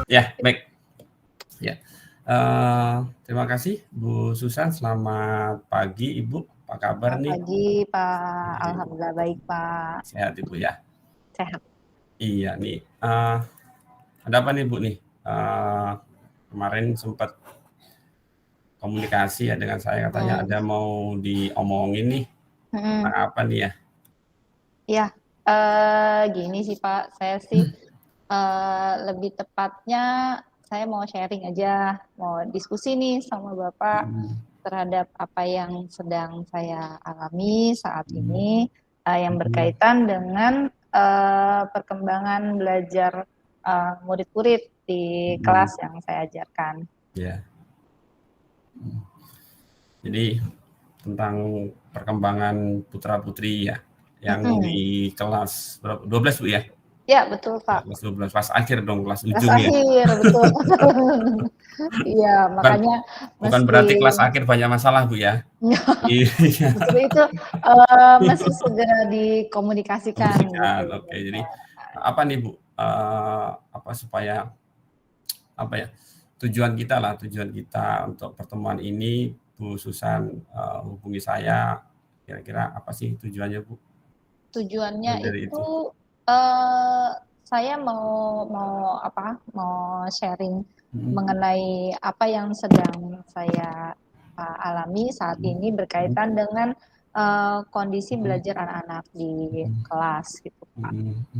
Ya, baik. Ya. Terima kasih Bu Susan. Selamat pagi Ibu. Apa kabar Selamat nih? pagi Pak, alhamdulillah baik Pak. Sehat Ibu ya? Sehat. Iya nih. Ada apa nih Bu nih? Kemarin sempat komunikasi ya dengan saya, katanya ada mau diomongin nih. Tentang apa nih ya? Ya, gini sih Pak, saya sih lebih tepatnya saya mau sharing aja, mau diskusi nih sama Bapak terhadap apa yang sedang saya alami saat ini, yang berkaitan dengan perkembangan belajar murid-murid di kelas yang saya ajarkan. Ya. Jadi tentang perkembangan putra-putri ya, yang di kelas berapa? 12 Bu ya? Ya, betul Pak. Kelas 12, kelas akhir dong, kelas Kelas ujung ya? akhir, betul. Iya, Bukan, makanya bukan mesti berarti kelas akhir banyak masalah Bu ya? Iya. justru itu mesti segera dikomunikasikan gitu. Oke. Jadi apa nih Bu? Apa supaya apa ya? Tujuan kita untuk pertemuan ini, Bu Susan hubungi saya. Kira-kira apa sih tujuannya Bu? Tujuannya Dari itu. itu saya mau sharing mengenai apa yang sedang saya alami saat ini berkaitan dengan kondisi belajar anak-anak di kelas gitu Pak.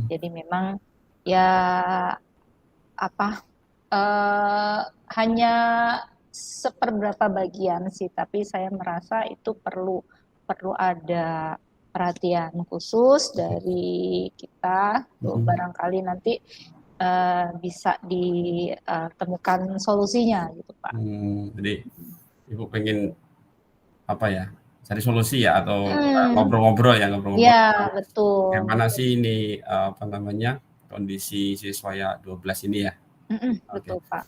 Jadi memang ya hanya seperberapa bagian sih, tapi saya merasa itu perlu ada perhatian khusus dari kita, barangkali nanti bisa ditemukan solusinya gitu Pak. Jadi Ibu pengen apa ya? Cari solusi ya, atau ngobrol-ngobrol Ya, betul. Gimana sih ini apa namanya, kondisi siswa ya 12 ini ya? Oke. Betul Pak.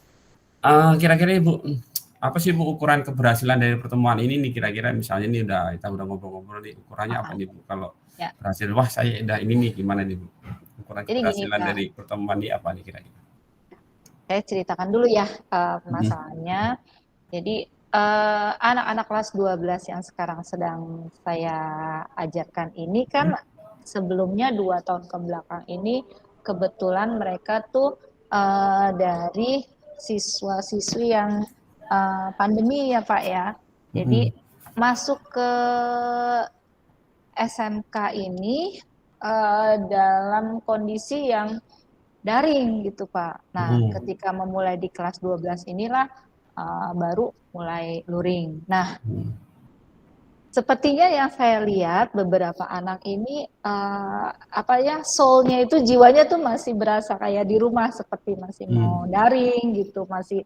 Kira-kira Ibu, apa sih Bu ukuran keberhasilan dari pertemuan ini nih, kira-kira misalnya nih kita udah ngobrol-ngobrol nih, ukurannya apa nih Bu kalau Ya. berhasil? Wah, saya udah ini nih, gimana nih Bu? Ukuran Jadi gini keberhasilan Pak, dari pertemuan ini apa nih kira-kira? saya ceritakan dulu ya permasalahannya. Jadi anak-anak kelas 12 yang sekarang sedang saya ajarkan ini kan sebelumnya 2 tahun ke belakang ini kebetulan mereka tuh dari siswa-siswi yang pandemi ya Pak ya. Jadi masuk ke SMK ini dalam kondisi yang daring gitu Pak. Nah, ketika memulai di kelas 12 inilah baru mulai luring. Nah, sepertinya yang saya lihat beberapa anak ini soul-nya itu, jiwanya tuh masih berasa kayak di rumah, seperti masih mau daring gitu, masih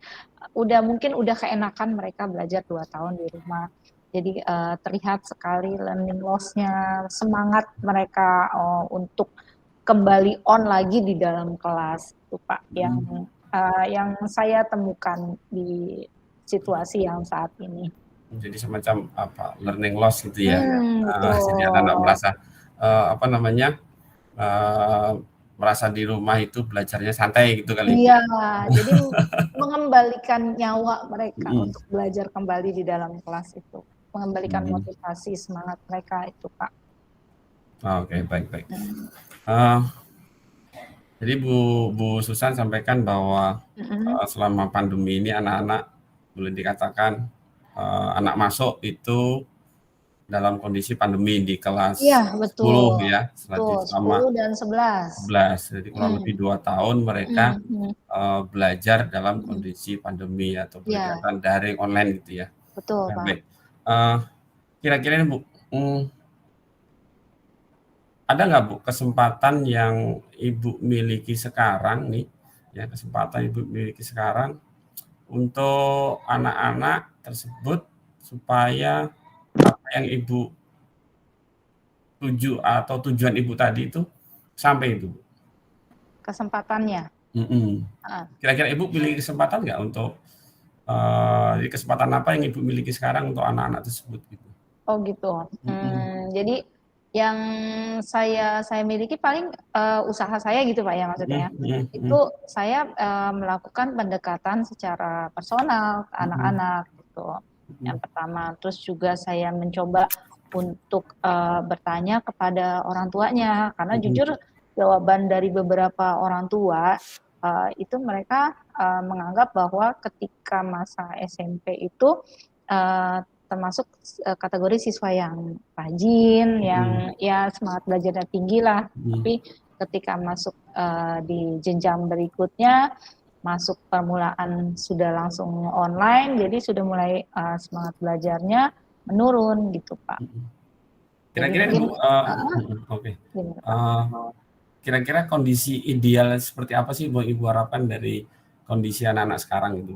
mungkin udah keenakan mereka belajar 2 tahun di rumah. Jadi terlihat sekali learning loss-nya, semangat mereka untuk kembali on lagi di dalam kelas itu Pak, yang saya temukan di situasi yang saat ini. Jadi semacam apa, learning loss gitu ya? Betul. Jadi anak-anak merasa apa namanya, merasa di rumah itu belajarnya santai gitu kali Bu? Iya, jadi mengembalikan nyawa mereka untuk belajar kembali di dalam kelas itu, mengembalikan motivasi, semangat mereka itu Pak. Oke, baik. Jadi Bu Susan sampaikan bahwa selama pandemi ini anak-anak boleh dikatakan anak masuk itu dalam kondisi pandemi di kelas Iya, 10 betul. ya, Betul, selama 10 dan 11. 11. Jadi kurang lebih 2 tahun mereka belajar dalam kondisi pandemi atau Iya, kegiatan daring online gitu ya. betul Nah, Pak. baik. Kira-kira ini Bu, ada nggak Bu kesempatan yang Ibu miliki sekarang nih, ya kesempatan Ibu miliki sekarang untuk anak-anak tersebut supaya apa yang Ibu tuju atau tujuan Ibu tadi itu sampai itu Bu? Kesempatannya. Kira-kira Ibu miliki kesempatan nggak untuk kesempatan apa yang Ibu miliki sekarang untuk anak-anak tersebut gitu? Oh gitu. Jadi Yang saya miliki paling usaha saya gitu Pak ya maksudnya. Itu saya melakukan pendekatan secara personal ke anak-anak gitu. Yang pertama, terus juga saya mencoba untuk bertanya kepada orang tuanya karena jujur jawaban dari beberapa orang tua itu mereka menganggap bahwa ketika masa SMP itu termasuk kategori siswa yang rajin, yang ya semangat belajarnya tinggi lah. Tapi ketika masuk di jenjang berikutnya, masuk permulaan sudah langsung online, jadi sudah mulai semangat belajarnya menurun gitu Pak. Kira-kira Ibu, kira-kira kondisi ideal seperti apa sih Ibu harapkan dari kondisi anak-anak sekarang itu?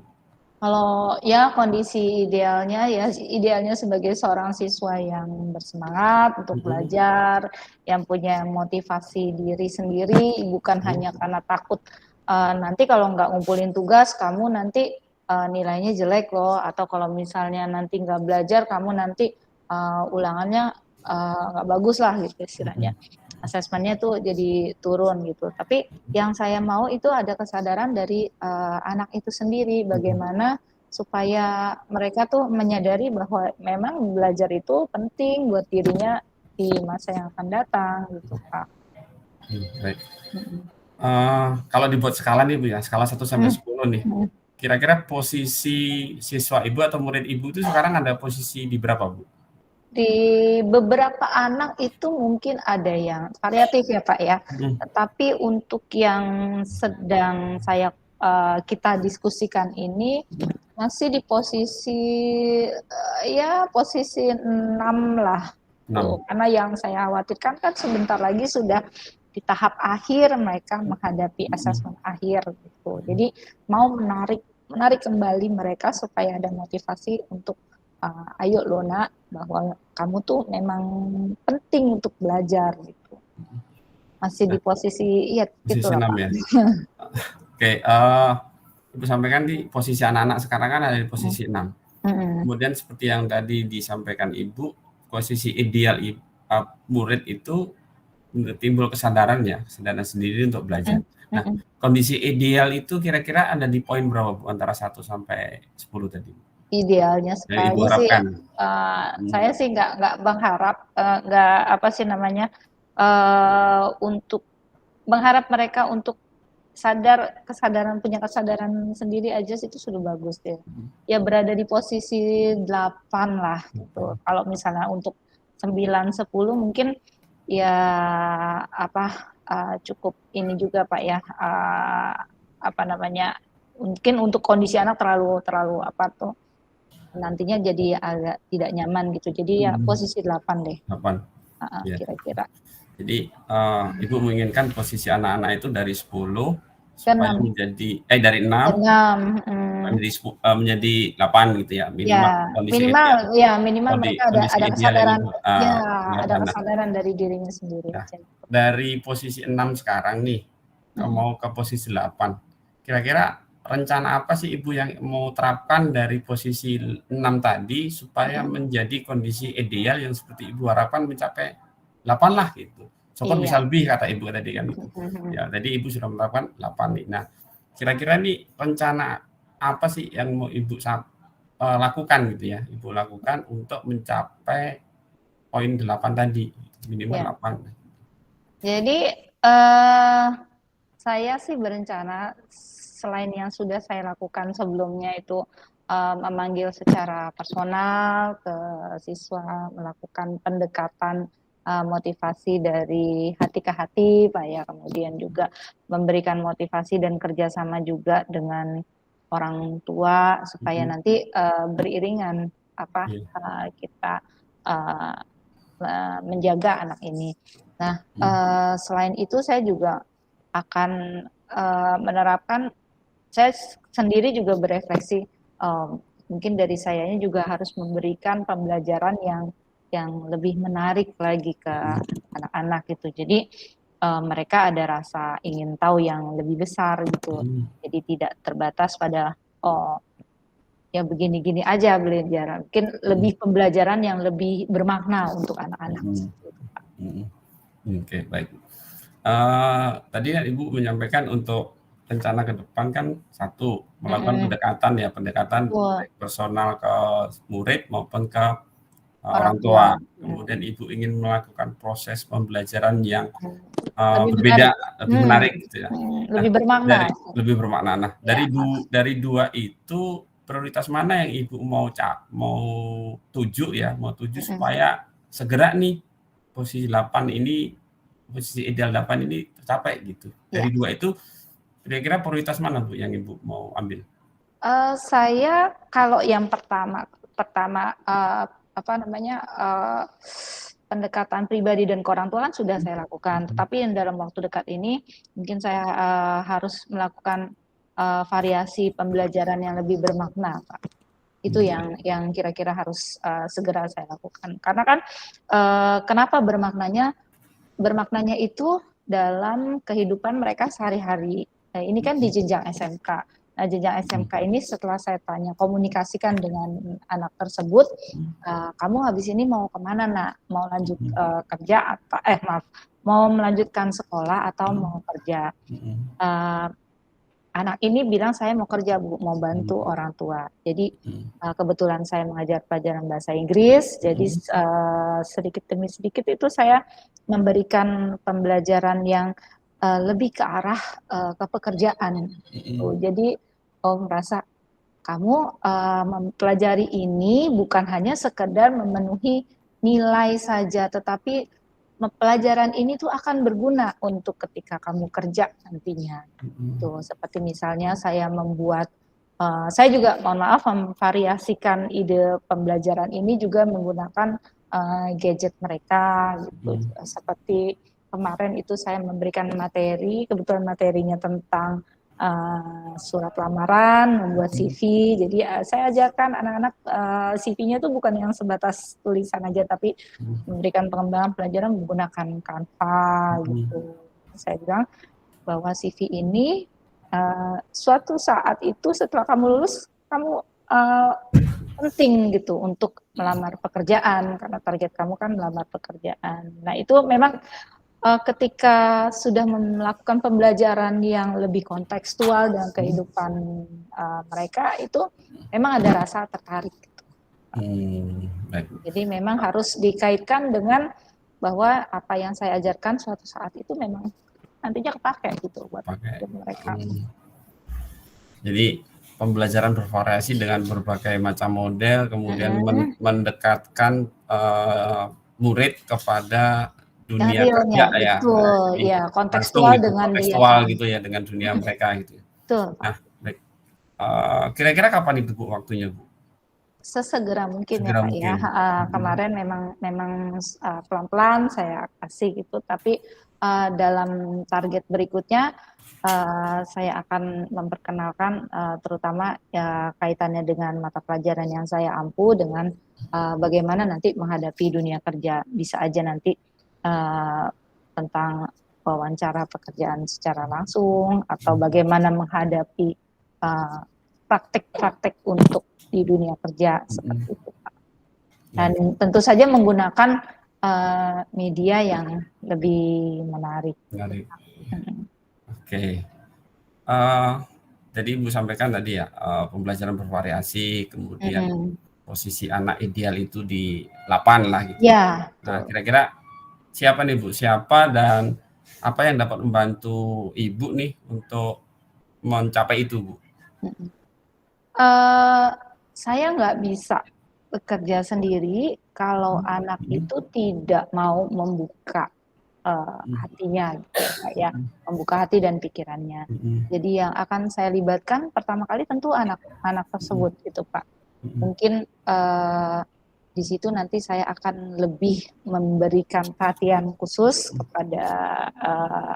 Kalau ya kondisi idealnya sebagai seorang siswa yang bersemangat untuk belajar, yang punya motivasi diri sendiri, bukan hanya karena takut nanti kalau nggak ngumpulin tugas kamu nanti nilainya jelek loh, atau kalau misalnya nanti nggak belajar kamu nanti ulangannya nggak bagus lah gitu istilahnya. Asesmennya tuh jadi turun gitu. Tapi yang saya mau itu ada kesadaran dari anak itu sendiri, bagaimana supaya mereka tuh menyadari bahwa memang belajar itu penting buat dirinya di masa yang akan datang gitu Pak. Baik. Kalau dibuat skala nih Bu ya, skala 1 sampai 10 nih. Kira-kira posisi siswa Ibu atau murid Ibu itu sekarang ada posisi di berapa Bu? Di beberapa anak itu mungkin ada yang variatif ya Pak ya. Tetapi untuk yang sedang kita diskusikan ini masih di posisi posisi 6 lah. Tuh, karena yang saya khawatirkan kan sebentar lagi sudah di tahap akhir mereka menghadapi asesmen akhir gitu. Jadi mau menarik kembali mereka supaya ada motivasi untuk ayo lo nak, bahwa kamu tuh memang penting untuk belajar gitu. Masih di posisi posisi 6 ya. Oke, Ibu sampaikan di posisi anak-anak sekarang kan ada di posisi 6. Kemudian seperti yang tadi disampaikan Ibu, posisi ideal murid itu timbul kesadaran sendiri untuk belajar. Nah, kondisi ideal itu kira-kira ada di poin berapa Bu antara 1 sampai 10 tadi? Idealnya sekali sih saya sih nggak berharap untuk mengharap mereka untuk punya kesadaran sendiri aja sih itu sudah bagus ya. Ya berada di posisi 8 lah gitu. Kalau misalnya untuk 9 10 mungkin ya cukup ini juga Pak ya mungkin untuk kondisi anak terlalu nantinya jadi agak tidak nyaman gitu. Jadi ya posisi 8 deh. 8. Kira-kira. Jadi Ibu menginginkan posisi anak-anak itu dari 10 supaya menjadi dari 6 menjadi 8 gitu ya, minimal mereka ada kesadaran ada kesadaran dari dirinya sendiri. Dari posisi 6 sekarang nih mau ke posisi 8. Kira-kira rencana apa sih Ibu yang mau terapkan dari posisi 6 tadi supaya menjadi kondisi ideal yang seperti Ibu harapkan mencapai 8 lah gitu. Syukur bisa lebih kata Ibu tadi kan. Ya, tadi Ibu sudah menerapkan 8 nih. Nah, kira-kira nih rencana apa sih yang mau Ibu lakukan gitu ya? Ibu lakukan untuk mencapai poin 8 tadi, minimal 8. Jadi saya sih berencana selain yang sudah saya lakukan sebelumnya itu memanggil secara personal ke siswa, melakukan pendekatan motivasi dari hati ke hati Pak ya, kemudian juga memberikan motivasi dan kerjasama juga dengan orang tua supaya nanti beriringan kita menjaga anak ini. Nah, selain itu saya juga akan menerapkan, saya sendiri juga berefleksi, mungkin dari sayanya juga harus memberikan pembelajaran yang lebih menarik lagi ke anak-anak gitu. Jadi mereka ada rasa ingin tahu yang lebih besar gitu. Jadi tidak terbatas pada ya begini-gini aja belajar. Mungkin lebih pembelajaran yang lebih bermakna untuk anak-anak. Oke, baik. Tadi kan Ibu menyampaikan untuk rencana ke depan kan satu melakukan pendekatan baik personal ke murid maupun ke orang tua. Kemudian Ibu ingin melakukan proses pembelajaran yang berbeda, lebih menarik gitu ya. Lebih bermakna. Lebih bermakna. Nah, dari dua itu prioritas mana yang Ibu mau tuju ya, supaya segera nih posisi ideal 8 ini tercapai gitu. Dari dua itu kira-kira prioritas mana Bu yang Ibu mau ambil? Saya kalau yang pertama pendekatan pribadi dan ke orang tua kan sudah saya lakukan. Tetapi yang dalam waktu dekat ini mungkin saya harus melakukan variasi pembelajaran yang lebih bermakna, Pak. Itu yang kira-kira harus segera saya lakukan. Karena kan kenapa bermaknanya itu dalam kehidupan mereka sehari-hari. Ini kan di jenjang SMK. Nah, jenjang SMK ini setelah saya tanya, komunikasikan dengan anak tersebut, kamu habis ini mau kemana, nak? Mau lanjut kerja atau mau melanjutkan sekolah atau mau kerja? Anak ini bilang saya mau kerja, Bu, mau bantu orang tua. Jadi kebetulan saya mengajar pelajaran bahasa Inggris, jadi sedikit demi sedikit itu saya memberikan pembelajaran yang lebih ke arah ke pekerjaan. Jadi merasa kamu mempelajari ini bukan hanya sekedar memenuhi nilai saja, tetapi pelajaran ini tuh akan berguna untuk ketika kamu kerja nantinya. Tuh, seperti misalnya saya membuat, saya juga mohon maaf memvariasikan ide pembelajaran ini juga menggunakan gadget mereka gitu. Seperti kemarin itu saya memberikan materi, kebetulan materinya tentang surat lamaran, membuat CV. Jadi saya ajarkan anak-anak CV-nya tuh bukan yang sebatas tulisan aja, tapi memberikan pengembangan pelajaran menggunakan Canva gitu. Saya bilang bahwa CV ini suatu saat itu setelah kamu lulus, kamu penting gitu untuk melamar pekerjaan, karena target kamu kan melamar pekerjaan. Nah, itu memang ketika sudah melakukan pembelajaran yang lebih kontekstual dengan kehidupan mereka, itu memang ada rasa tertarik. Gitu. Jadi memang harus dikaitkan dengan bahwa apa yang saya ajarkan suatu saat itu memang nantinya kepakai gitu buat mereka. Jadi pembelajaran bervariasi dengan berbagai macam model, kemudian mendekatkan murid kepada dunia kerja ya. Betul, ya kontekstual gitu, dengan gitu ya dengan dunia mereka gitu. Betul. Nah, baik. Kira-kira kapan itu Bu waktunya Bu? Sesegera mungkin ya Pak ya. Kemarin memang pelan-pelan saya kasih gitu, tapi dalam target berikutnya saya akan memperkenalkan terutama ya kaitannya dengan mata pelajaran yang saya ampu dengan bagaimana nanti menghadapi dunia kerja. Bisa aja nanti tentang wawancara pekerjaan secara langsung atau bagaimana menghadapi praktek-praktek untuk di dunia kerja seperti itu Pak. Dan tentu saja menggunakan media yang lebih menarik. Oke. Jadi Ibu sampaikan tadi ya pembelajaran bervariasi, kemudian posisi anak ideal itu di 8 lah gitu. Ya. Nah, kira-kira siapa nih Bu? Siapa dan apa yang dapat membantu Ibu nih untuk mencapai itu Bu? Saya nggak bisa bekerja sendiri kalau anak itu tidak mau membuka hatinya, gitu ya, membuka hati dan pikirannya. Jadi yang akan saya libatkan pertama kali tentu anak-anak tersebut, gitu Pak. Mungkin di situ nanti saya akan lebih memberikan perhatian khusus kepada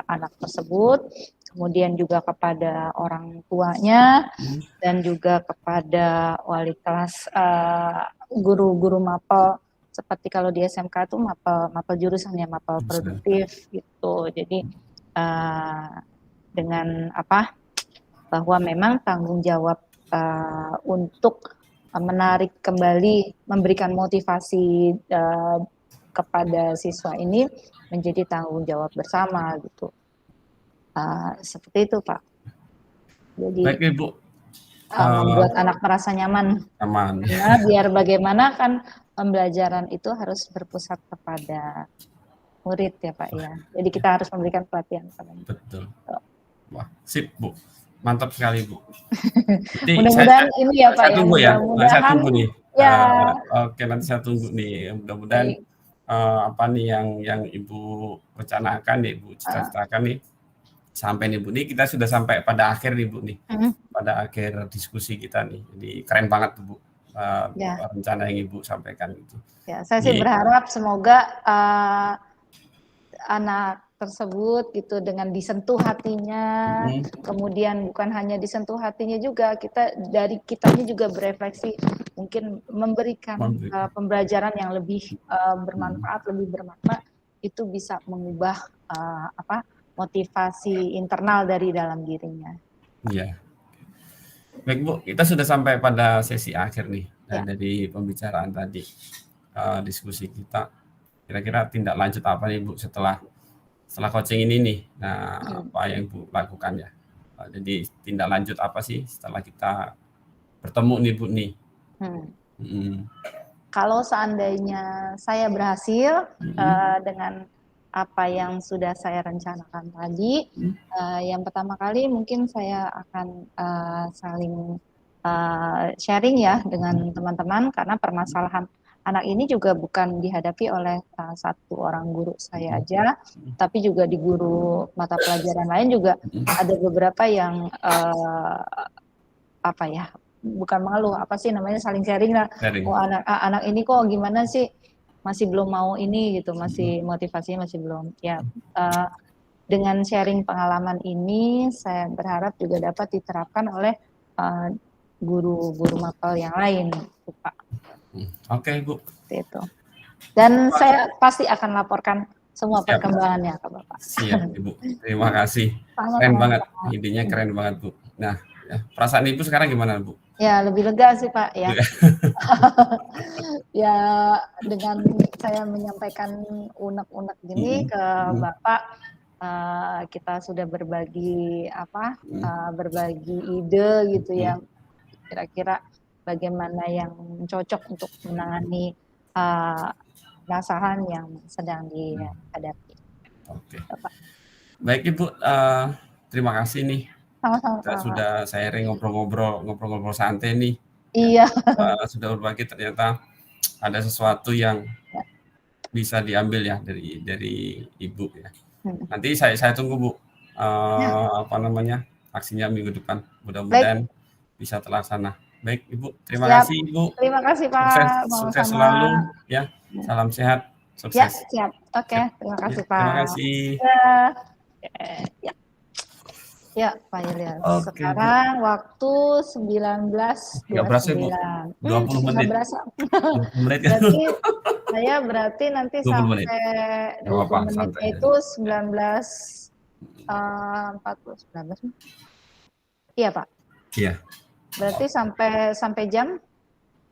anak tersebut, kemudian juga kepada orang tuanya, dan juga kepada wali kelas, guru-guru mapel, seperti kalau di SMK itu mapel jurusan ya, mapel produktif gitu. Jadi dengan bahwa memang tanggung jawab untuk menarik kembali, memberikan motivasi kepada siswa ini menjadi tanggung jawab bersama gitu. Seperti itu Pak. Jadi Baik Ibu. Membuat anak merasa nyaman. Aman. Karena biar bagaimana kan pembelajaran itu harus berpusat kepada murid ya Pak ya. Jadi kita harus memberikan pelatihan pada murid. Betul. Wah, sip Bu. Mantap sekali Bu. Mudah-mudahan ini ya Pak saya tunggu ya. Saya tunggu nih. Ya. Oke, nanti saya tunggu nih. Mudah-mudahan apa nih yang Ibu rencanakan nih, Ibu cita-citakan nih. Sampai nih Bu, nih kita sudah sampai pada akhir nih Bu nih. Pada akhir diskusi kita nih. Jadi keren banget tuh Bu. Rencana yang Ibu sampaikan itu. Ya, saya sih berharap semoga anak tersebut gitu dengan disentuh hatinya, kemudian bukan hanya disentuh hatinya juga, kitanya juga berefleksi, mungkin memberikan pembelajaran yang lebih bermanfaat, lebih bermakna, itu bisa mengubah motivasi internal dari dalam dirinya. Iya. Baik Bu, kita sudah sampai pada sesi akhir nih dari pembicaraan tadi, diskusi kita. Kira-kira tindak lanjut apa nih Bu setelah coaching ini nih? Nah, apa yang Bu lakukan ya? Jadi tindak lanjut apa sih setelah kita bertemu nih Bu nih? Kalau seandainya saya berhasil dengan apa yang sudah saya rencanakan tadi, yang pertama kali mungkin saya akan saling sharing ya dengan teman-teman, karena permasalahan anak ini juga bukan dihadapi oleh satu orang guru saya aja, tapi juga di guru mata pelajaran lain juga ada beberapa yang bukan malu, saling sharing lah. Oh, anak ini kok gimana sih, masih belum mau ini gitu, masih motivasinya masih belum. Ya, dengan sharing pengalaman ini saya berharap juga dapat diterapkan oleh guru-guru mapel yang lain, Pak. Oke, Bu. Seperti itu. Dan saya pasti akan laporkan semua perkembangannya ke Bapak. Siap, Ibu. Terima kasih. Keren banget. Idenya keren banget, Bu. Nah, perasaan Ibu sekarang gimana, Bu? Ya, lebih lega sih, Pak, ya. Ya, dengan saya menyampaikan unek-unek gini ke Bapak, kita sudah berbagi berbagi ide gitu ya. Kira-kira bagaimana yang cocok untuk menangani masalah yang sedang dihadapi. Oke. Baik Ibu, terima kasih nih. Sama-sama. Kita sudah sharing ngobrol-ngobrol santai nih. Iya. Sudah berbagi, ternyata ada sesuatu yang bisa diambil ya dari Ibu ya. Nanti saya tunggu Bu, aksinya minggu depan. Mudah-mudahan bisa terlaksana. Baik Ibu, terima kasih Ibu. Terima kasih Pak. Sukses selalu ya. Salam sehat, sukses. Ya, siap. Oke, terima kasih Pak. Terima kasih. Ya, Pak Yulian. Sekarang waktu 19.29. Nggak berasa Bu? 20 menit. Berasa. 20 menit. Berarti nanti 20 sampai menit. 20 menit itu 19.19. Iya Pak. Iya. Berarti sampai jam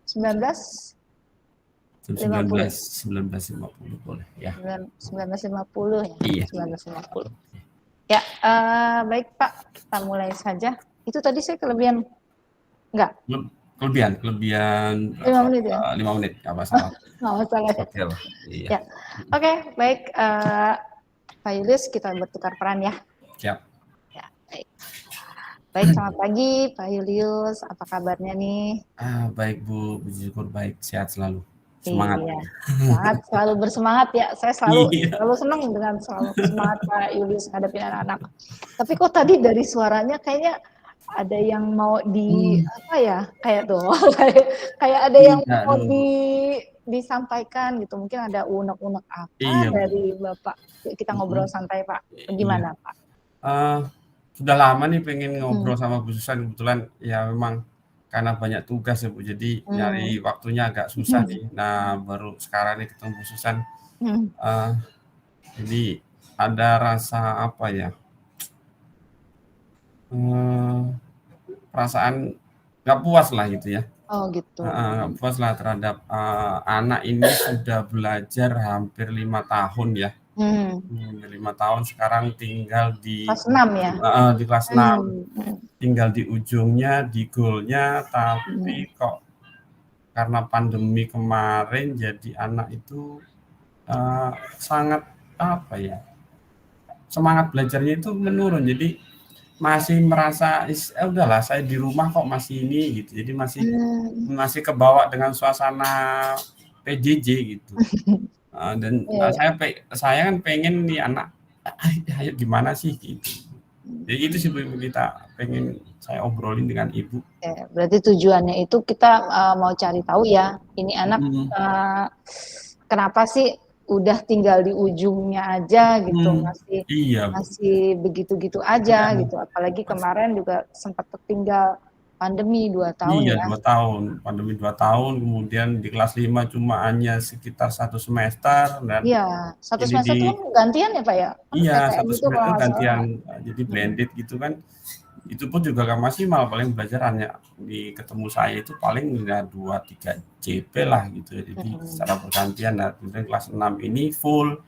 19.50 boleh ya. 19.50 ya. Iya. 19.50. Ya, baik Pak, kita mulai saja. Itu tadi saya kelebihan enggak? Kelebihan 5 menit ya? 5 menit, nggak masalah. Nggak masalah. Oke lah. Iya. Ya. Oke, baik Pak Julius, kita bertukar peran ya. Siap. Ya, baik. Baik, selamat pagi Pak Julius, apa kabarnya nih? Baik Bu, puji syukur baik, sehat selalu. Semangat. Iya, selalu bersemangat ya. Saya selalu senang dengan selalu semangat Pak Julius ngadepin anak-anak. Tapi kok tadi dari suaranya kayaknya ada yang mau kayak ada yang mau disampaikan gitu. Mungkin ada unek-unek dari Bapak. Kita ngobrol santai Pak. Gimana Pak? Sudah lama nih pengen ngobrol sama Bu Susan, kebetulan ya memang karena banyak tugas ya Bu, jadi nyari waktunya agak susah nih. Nah baru sekarang nih ketemu Bu Susan, jadi ada rasa perasaan nggak puas lah gitu ya. Oh gitu. Nggak puas lah terhadap anak ini sudah belajar hampir 5 tahun ya. 5 tahun sekarang tinggal Kelas 6 ya? di kelas 6. Tinggal di ujungnya, di goalnya, tapi kok karena pandemi kemarin jadi anak itu sangat apa ya, semangat belajarnya itu menurun. Jadi masih merasa udahlah saya di rumah kok masih ini gitu. Jadi masih kebawa dengan suasana PJJ gitu. Dan saya kan pengen nih anak, ayo gimana sih gitu. Jadi itu sih Bu, kita pengen saya obrolin dengan Ibu. Berarti tujuannya itu kita mau cari tahu ya, ini anak kenapa sih udah tinggal di ujungnya aja gitu, masih begitu-gitu aja gitu. Apalagi kemarin juga sempat tertinggal pandemi 2 tahun ya. Iya, 2 tahun. Pandemi 2 tahun, kemudian di kelas 5 cuma hanya sekitar 1 semester. Dan iya, 1 semester itu kan gantian ya Pak ya? Iya, 1 semester gantian, jadi blended gitu kan. Itu pun juga gak maksimal, paling belajar hanya ketemu saya itu paling 2-3 CP lah gitu. Jadi secara bergantian. Nah, kemudian kelas 6 ini full.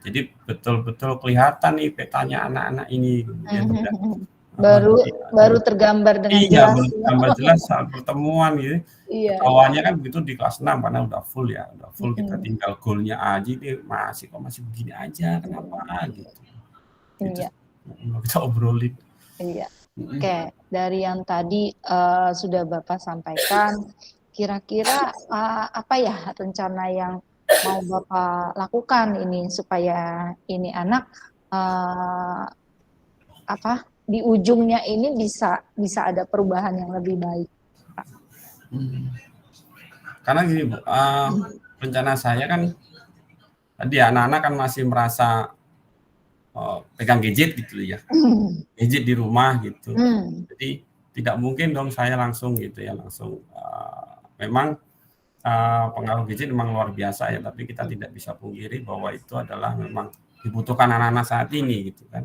Jadi betul-betul kelihatan nih petanya anak-anak ini. Kemudian baru tergambar dengan jelas. Iya, baru tergambar jelas saat pertemuan gitu. Awalnya kan begitu di kelas 6 karena udah full ya, udah full kita tinggal goalnya aja ini masih begini aja, kenapa gitu. Iya. Kita obrolin. Iya. Oke, dari yang tadi sudah Bapak sampaikan, kira-kira apa ya rencana yang mau Bapak lakukan ini supaya ini anak di ujungnya ini bisa ada perubahan yang lebih baik, Pak. Karena gini Bu, rencana saya kan tadi anak-anak kan masih merasa pegang gadget gitu ya, gadget di rumah gitu. Jadi tidak mungkin dong saya langsung gitu ya, memang pengaruh gadget memang luar biasa ya, tapi kita tidak bisa pungkiri bahwa itu adalah memang dibutuhkan anak-anak saat ini gitu kan.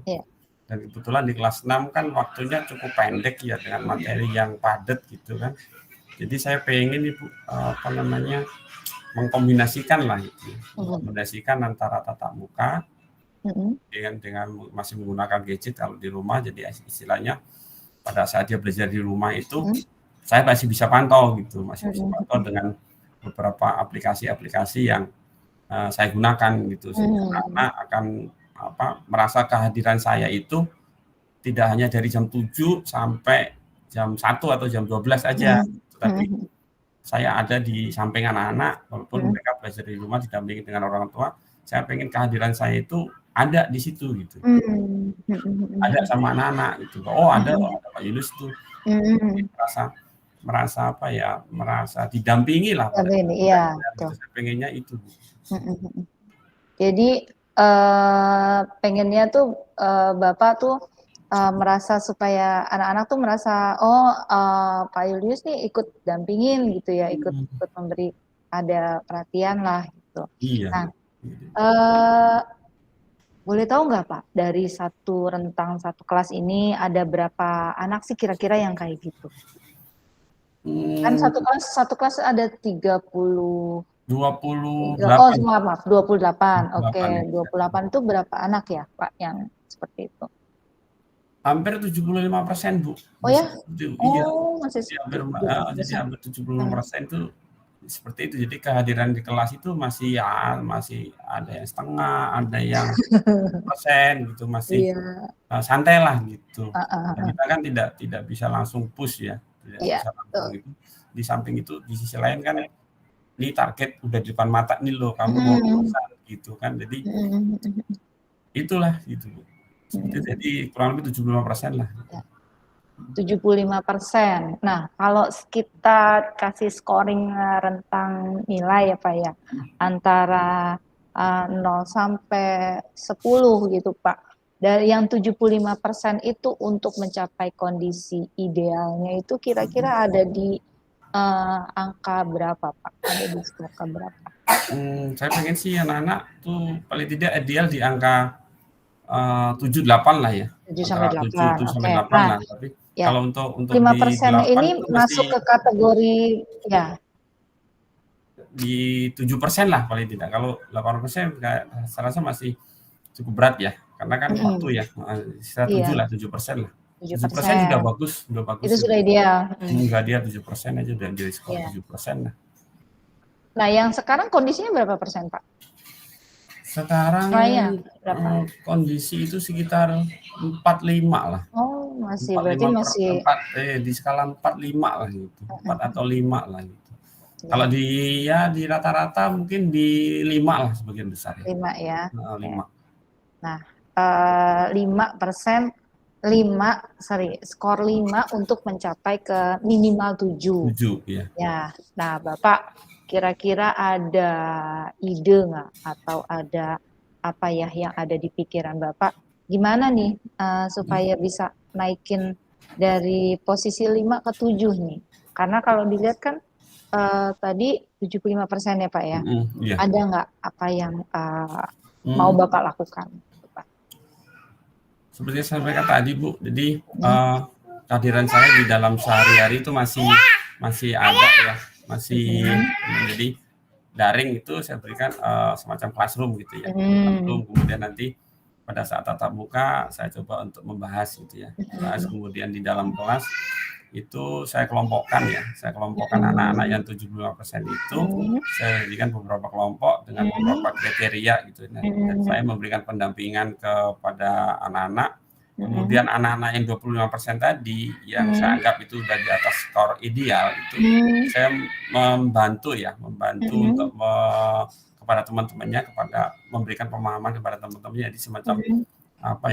Dan kebetulan di kelas 6 kan waktunya cukup pendek ya dengan materi yang padat gitu kan. Jadi saya pengen Ibu mengkombinasikan lah itu, mengkombinasikan antara tatap muka dengan masih menggunakan gadget kalau di rumah. Jadi istilahnya pada saat dia belajar di rumah itu saya masih bisa pantau gitu, masih bisa pantau dengan beberapa aplikasi-aplikasi yang saya gunakan gitu, sehingga anak akan merasa kehadiran saya itu tidak hanya dari jam 7 sampai jam 1 atau jam 12 aja, tapi saya ada di samping anak-anak walaupun mereka belajar di rumah didampingi dengan orang tua. Saya pengen kehadiran saya itu ada di situ gitu. Ada sama anak-anak gitu. Ada Pak Yunus tuh. Merasa merasa didampingi lah. Iya, saya pengennya itu. Jadi pengennya tuh Bapak tuh merasa supaya anak-anak tuh merasa Pak Julius nih ikut dampingin gitu ya, ikut memberi ada perhatian lah gitu. Iya. Nah, boleh tahu nggak Pak, dari satu kelas ini ada berapa anak sih kira-kira yang kayak gitu? Kan satu kelas ada 28. Maaf, 28. Oke, 28 itu berapa anak ya, Pak, yang seperti itu? Hampir 75%, Bu. Oh ya? Iya. Masih hampir 75% itu seperti itu. Jadi kehadiran di kelas itu masih ada yang setengah, ada yang persen gitu, masih santai lah gitu. Kita kan tidak bisa langsung push ya. Bisa langsung itu. Di samping itu di sisi lain kan ini target udah di depan mata nih loh, kamu mau lulusan gitu kan. Jadi itulah gitu. Jadi kurang lebih 75% lah. 75%. Nah, kalau kita kasih scoring rentang nilai ya Pak ya, antara 0 sampai 10 gitu Pak. Dari yang 75% itu untuk mencapai kondisi idealnya itu kira-kira ada di angka berapa Pak? Ada di angka berapa? Saya pengen sih anak-anak tuh paling tidak ideal di angka 7-8 lah ya. 7 sampai 8. 7 sampai 8 lah. Tapi Ya. Kalau untuk 5% di 8 ini itu masuk ke kategori ya. Di 7% lah paling tidak. Kalau 8% saya rasa masih cukup berat ya, karena kan waktu ya, sisa 7 Iya, lah, 7% lah. 7% 7%. sudah bagus Itu itu. sudah ideal. Enggak, dia 7% aja udah jadi skor Iya. 7% lah. Nah, yang sekarang kondisinya berapa persen, Pak? Sekarang berapa? kondisi itu sekitar 45 lah. Oh, masih berarti 45 per masih 4 di skala 45 lah gitu. 4 atau 5 lah gitu. Kalau ya, di rata-rata mungkin di 5 lah sebagian besar ya. 5 ya. 5. Nah, 5%, skor 5 untuk mencapai ke minimal 7. 7 ya. Ya, nah Bapak kira-kira ada ide nggak atau ada apa ya yang ada di pikiran Bapak gimana nih supaya bisa naikin dari posisi 5 ke 7 nih? Karena kalau dilihat kan tadi 75% ya Pak ya. Iya. Ada nggak apa yang mau Bapak lakukan? Seperti yang saya sampaikan tadi Bu, jadi kehadiran saya di dalam sehari-hari itu masih ada ya, jadi daring itu saya berikan semacam classroom gitu ya, classroom, kemudian nanti pada saat tatap muka saya coba untuk membahas gitu ya, kemudian di dalam kelas itu saya kelompokkan anak-anak yang 75% itu saya berikan beberapa kelompok dengan beberapa kriteria gitu, dan saya memberikan pendampingan kepada anak-anak. Kemudian anak-anak yang 25% tadi yang saya anggap itu sudah di atas skor ideal itu saya membantu untuk kepada teman-temannya, memberikan pemahaman kepada teman-temannya di semacam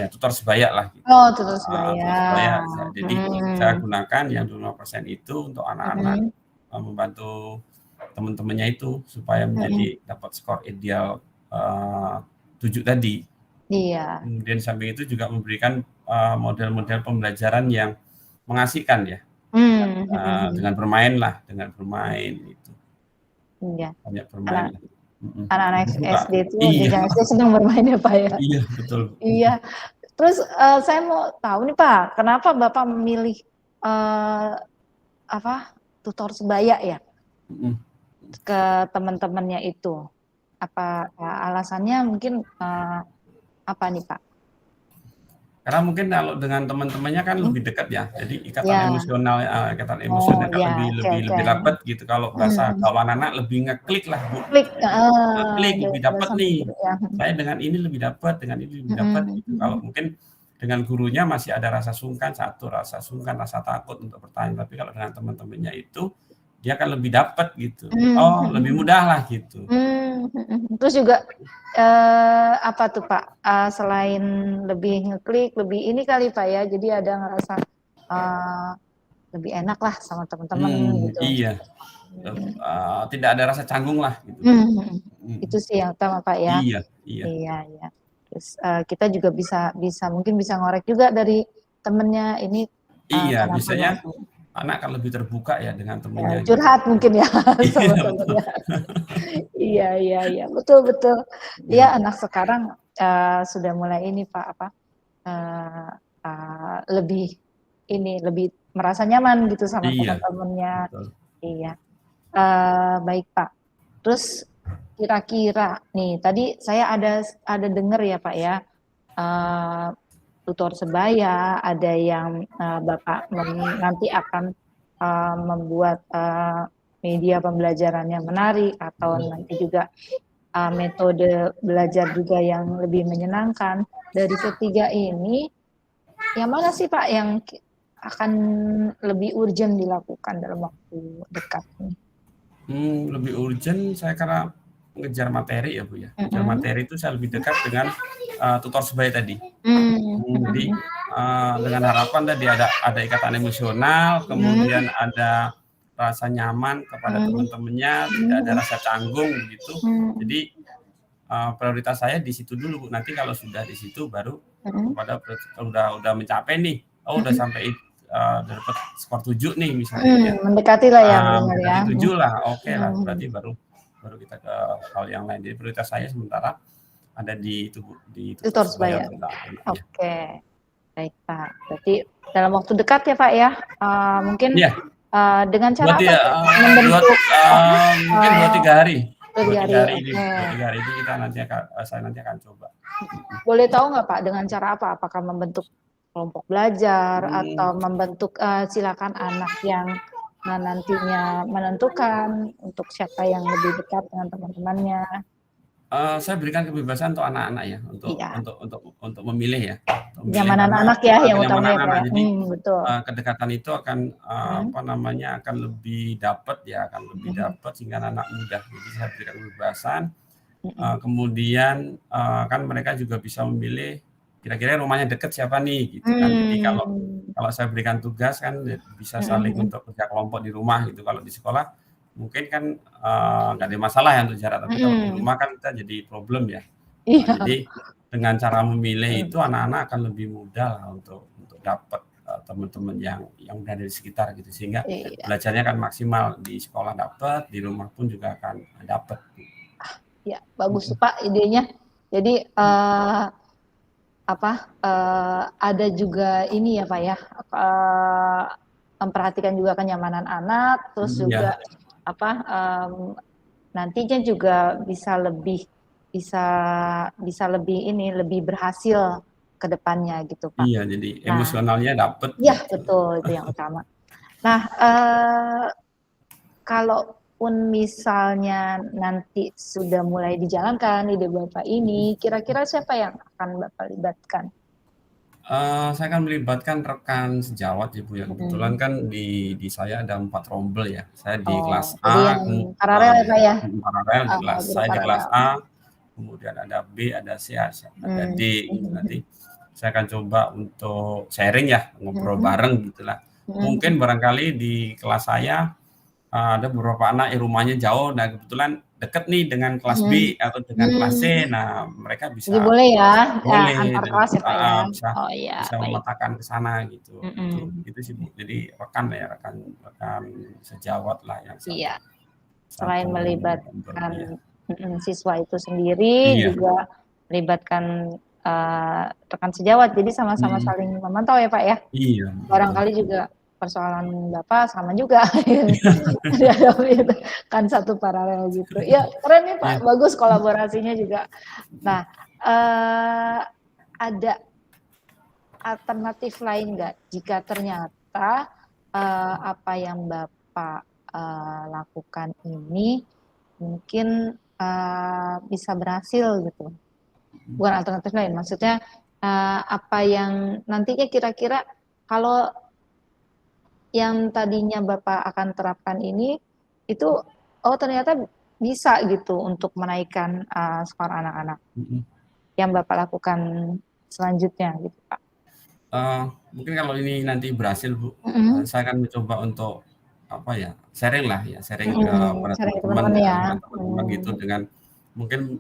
tutor sebaya lah gitu. Oh, tutor sebaya. Jadi saya gunakan yang 25% itu untuk anak-anak membantu teman-temannya itu supaya menjadi dapat skor ideal 7 tadi. Iya. Kemudian samping itu juga memberikan model-model pembelajaran yang mengasihkan ya, dengan bermain itu. Iya. Banyak bermain. Anak-anak SD itu iya. SD senang bermain ya Pak ya. Iya betul. Iya. Terus saya mau tahu nih Pak, kenapa Bapak memilih tutor sebaya ya ke teman-temannya itu? Apa alasannya mungkin apa nih Pak? Karena mungkin kalau dengan teman-temannya kan lebih dekat ya, jadi ikatan emosionalnya kan lebih rapat gitu. Kalau anak-anak lebih ngeklik lah Bu, ngeklik lebih dapat nih. Saya dengan ini lebih dapat gitu. Kalau mungkin dengan gurunya masih ada rasa sungkan, rasa takut untuk bertanya. Tapi kalau dengan teman-temannya itu dia kan lebih dapat gitu. Lebih mudah lah gitu. Terus juga apa tuh Pak? Selain lebih ngeklik, lebih ini kali Pak ya. Jadi ada ngerasa lebih enak lah sama teman-teman gitu. Iya. Tidak ada rasa canggung lah gitu. Itu sih yang utama Pak ya. Iya. Terus kita juga bisa mungkin bisa ngorek juga dari temennya ini. Iya, biasanya anak akan lebih terbuka ya dengan temennya. Curhat gitu. Mungkin ya sama temennya. Iya, betul. Iya, anak sekarang sudah mulai ini Pak lebih merasa nyaman gitu sama teman-temannya. Iya. Baik Pak. Terus kira-kira nih tadi saya ada dengar ya Pak ya, tutor sebaya, ada yang Bapak nanti akan membuat media pembelajarannya menarik atau nanti juga metode belajar juga yang lebih menyenangkan. Dari ketiga ini, yang mana sih Pak yang akan lebih urgent dilakukan dalam waktu dekat ini? Lebih urgent saya karena mengejar materi ya Bu ya. Mengejar materi itu saya lebih dekat dengan tutor sebaya tadi. Jadi dengan harapan tadi ada ikatan emosional, kemudian ada rasa nyaman kepada teman-temannya, tidak ada rasa canggung gitu. Jadi prioritas saya di situ dulu Bu. Nanti kalau sudah di situ baru udah mencapai nih, udah sampai dapat skor 7 nih misalnya. Mendekati lah ya. Mendekati 7 lah, oke lah. Berarti baru kita ke hal yang lain. Jadi prioritas saya sementara ada di tutor sebaya. Oke, baik Pak. Berarti dalam waktu dekat ya Pak ya. Mungkin Iya. Dengan cara Buat apa ya, membentuk mungkin 2-3 hari. 2-3 hari ini, Oke. 2-3 hari ini saya nanti akan coba. Boleh tahu nggak Pak dengan cara apa? Apakah membentuk kelompok belajar atau membentuk silakan anak yang nantinya menentukan untuk siapa yang lebih dekat dengan teman-temannya. Saya berikan kebebasan untuk anak-anak ya, Iya. untuk memilih ya, memilih Kenyamanan karena anak ya yang utama kenyamanan ya Pak anak. ya. Jadi Betul. kedekatan itu akan apa namanya, akan lebih dapat ya, sehingga anak mudah. Jadi saya berikan kebebasan. Kemudian kan mereka juga bisa memilih kira-kira rumahnya dekat siapa nih gitu kan. Jadi kalau saya berikan tugas kan bisa saling untuk kerja kelompok di rumah gitu. Kalau di sekolah mungkin kan nggak ada masalah ya untuk jarak, tapi kalau di rumah kan kita jadi problem ya. Jadi dengan cara memilih itu anak-anak akan lebih mudah lah untuk dapat teman-teman yang berada di sekitar gitu, sehingga belajarnya kan maksimal, di sekolah dapat, di rumah pun juga akan dapat. Ya, bagus Pak idenya. Jadi ada juga ini ya Pak ya, memperhatikan juga kenyamanan anak, terus juga nantinya juga bisa lebih lebih berhasil ke depannya gitu Pak. Iya, jadi emosionalnya dapat. Iya betul, itu yang utama. Nah, kalaupun misalnya nanti sudah mulai dijalankan ide Bapak ini, kira-kira siapa yang akan Bapak libatkan? Saya akan melibatkan rekan sejawat Ibu ya. Kebetulan kan di saya ada 4 rombel ya. Saya di kelas Jadi A, yang paralel ya Pak ya? paralel di kelas saya di kelas A, kemudian ada B, ada C, ada D gitu. Nanti saya akan coba untuk sharing ya, ngobrol bareng gitulah. Mungkin barangkali di kelas saya ada beberapa anak yang rumahnya jauh, nah kebetulan deket nih dengan kelas B atau dengan kelas C, nah mereka bisa Jadi boleh ya, boleh antar kelas ya Pak ya? Oh iya, bisa baik. memetakan ke sana gitu. Itu sih Bu. Jadi rekan sejawat lah yang Iya. satu Selain melibatkan siswa itu sendiri, Iya. juga melibatkan rekan sejawat. Jadi sama-sama saling memantau ya Pak ya? Iya. Barangkali juga persoalan Bapak sama juga. Kan satu paralel gitu. Ya keren nih Pak, bagus kolaborasinya juga. Nah, ada alternatif lain nggak jika ternyata apa yang Bapak lakukan ini mungkin bisa berhasil gitu? Bukan alternatif lain, maksudnya apa yang nantinya kira-kira kalau yang tadinya Bapak akan terapkan ini itu ternyata bisa gitu untuk menaikkan skor anak-anak. Yang Bapak lakukan selanjutnya gitu Pak. Mungkin kalau ini nanti berhasil Bu, saya akan mencoba untuk sharing ke para teman-teman gitu, dengan mungkin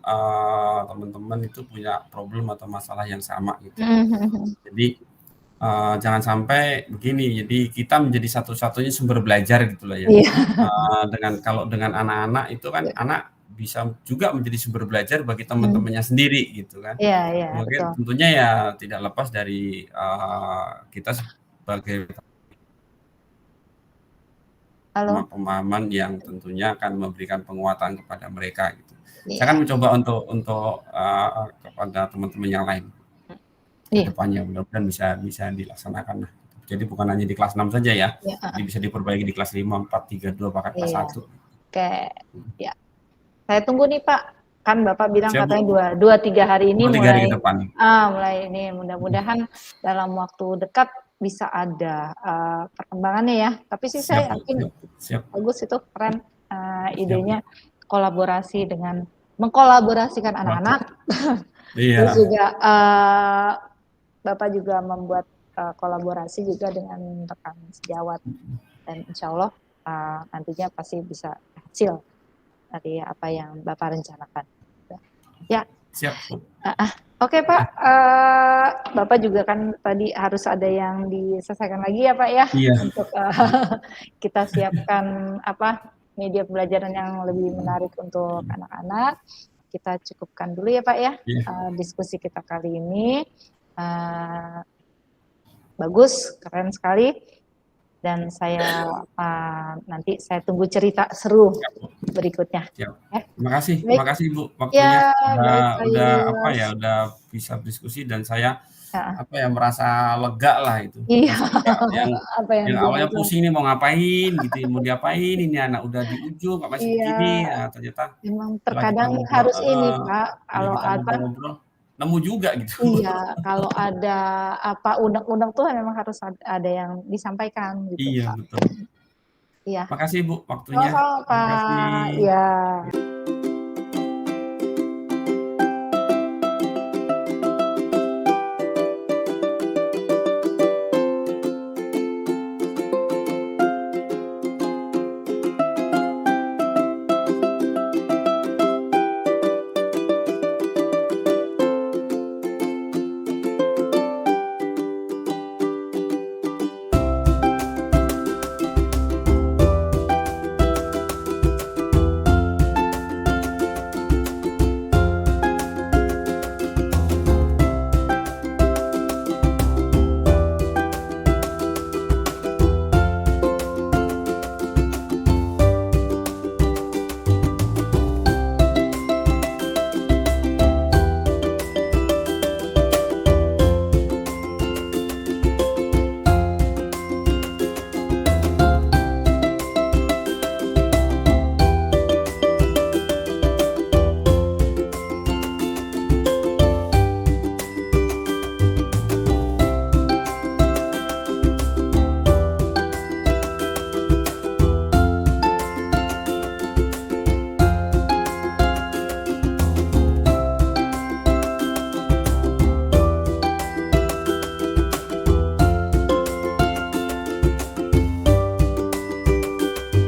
teman-teman itu punya problem atau masalah yang sama gitu. Jadi jangan sampai begini, jadi kita menjadi satu-satunya sumber belajar gitu lah ya. Kalau dengan anak-anak itu kan anak bisa juga menjadi sumber belajar bagi teman-temannya sendiri gitu kan. Mungkin tentunya ya tidak lepas dari kita sebagai pemahaman yang tentunya akan memberikan penguatan kepada mereka gitu. Saya akan mencoba untuk kepada teman-teman yang lain ke depannya, mudah-mudahan bisa dilaksanakan lah. Jadi bukan hanya di kelas 6 saja ya, jadi bisa diperbaiki di kelas 5, 4, 3, 2, bahkan kelas 1. Oke, ya. Saya tunggu nih Pak, kan Bapak bilang katanya 2-3 hari ini mulai ini, mudah-mudahan dalam waktu dekat bisa ada perkembangannya ya. Tapi sih saya yakin bagus itu, keren idenya, kolaborasi dengan mengkolaborasikan anak-anak. Terus juga Bapak juga membuat kolaborasi juga dengan rekan sejawat, dan insya Allah nantinya pasti bisa hasil dari apa yang Bapak rencanakan. Ya. Siap. Oke Pak, Bapak juga kan tadi harus ada yang diselesaikan lagi ya Pak ya, untuk kita siapkan media pembelajaran yang lebih menarik untuk anak-anak. Kita cukupkan dulu ya Pak ya diskusi kita kali ini. bagus, keren sekali. Dan saya nanti saya tunggu cerita seru berikutnya. Siap. Ya. Terima kasih Bu waktunya. Ya, baik, Udah apa ya, udah bisa berdiskusi dan saya apa ya, merasa lega lah itu. Iya. Apa yang awalnya pusing nih mau ngapain gitu, mau diapain ini anak udah di ujung kok masih begini. Nah, ternyata memang terkadang harus ini Pak, kalau kita ngobrol-ngobrol nemu juga gitu. Iya, kalau ada apa undang-undang tuh memang harus ada yang disampaikan gitu Iya, Pak. betul. Iya. Makasih Bu waktunya. Sama-sama Terima Pak. kasih. Iya.